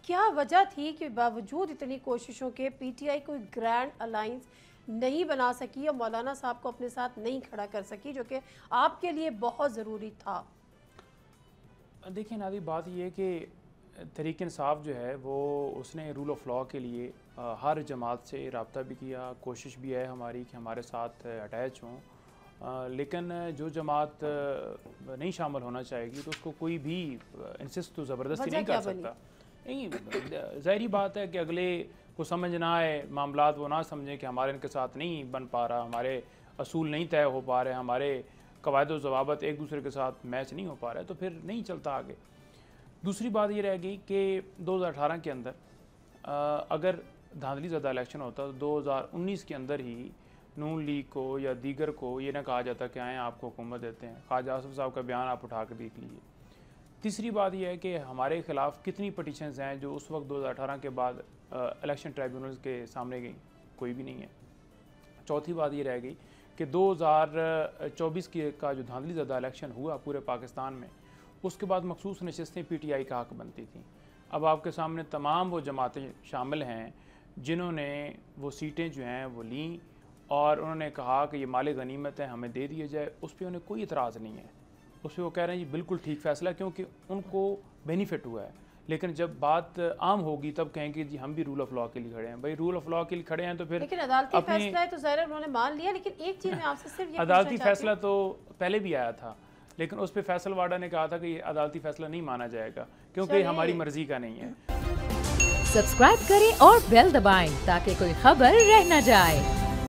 क्या वजह थी कि बावजूद इतनी कोशिशों के पीटीआई कोई ग्रैंड अलायंस नहीं बना सकी और मौलाना साहब को अपने साथ नहीं खड़ा कर सकी, जो कि आपके लिए बहुत ज़रूरी था? देखिए नादी, बात ये है कि तहरीक इंसाफ जो है वो उसने रूल ऑफ लॉ के लिए हर जमात से रब्ता भी किया, कोशिश भी है हमारी कि हमारे साथ अटैच हों, लेकिन जो जमात नहीं शामिल होना चाहेगी तो उसको कोई भी इंसिस्ट तो ज़बरदस्ती नहीं कर सकता। नहीं, ज़ाहिरी बात है कि अगले को समझ ना आए, मामलात वो ना समझें कि हमारे इनके साथ नहीं बन पा रहा, हमारे असूल नहीं तय हो पा रहे, हमारे कवायद व ज़वाबत एक दूसरे के साथ मैच नहीं हो पा रहा है, तो फिर नहीं चलता आगे। दूसरी बात ये रह गई कि 2018 के अंदर अगर धांधली ज़्यादा इलेक्शन होता तो 2019 के अंदर ही नून लीग को या दीगर को ये ना कहा जाता कि आएँ आपको हुकूमत देते हैं। ख्वाजा आसिफ साहब का बयान आप उठा कर देख लीजिए। तीसरी बात यह है कि हमारे ख़िलाफ़ कितनी पटिशन्स हैं जो उस वक्त 2018 के बाद इलेक्शन ट्राइब्यूनल्स के सामने गई, कोई भी नहीं है। चौथी बात ये रह गई कि 2024 का जो धांधली ज़्यादा इलेक्शन हुआ पूरे पाकिस्तान में, उसके बाद मखसूस नशस्तें पीटीआई का हक़ बनती थी। अब आपके सामने तमाम वो जमातें शामिल हैं जिन्होंने वो सीटें जो हैं वो लीं और उन्होंने कहा कि ये माले गनीमत है, हमें दे दिया जाए। उस पर उन्हें कोई इतराज़ नहीं है, उस पर वो कह रहे हैं जी बिल्कुल ठीक फ़ैसला, क्योंकि उनको बेनिफिट हुआ है। लेकिन जब बात आम होगी तब कहेंगे जी हम भी रूल ऑफ लॉ के लिए खड़े हैं। भाई रूल ऑफ लॉ के लिए खड़े हैं तो फिर लेकिन अदालती फैसला है तो ज़ाहिर उन्होंने मान लिया। लेकिन एक चीज़ मैं आपसे सिर्फ ये अदालती फैसला तो पहले भी आया था, लेकिन उस पर फैसल वाडा ने कहा था कि ये अदालती फैसला नहीं माना जाएगा क्योंकि हमारी मर्जी का नहीं है। सब्सक्राइब करें और बेल दबाएं ताकि कोई खबर रह न जाए।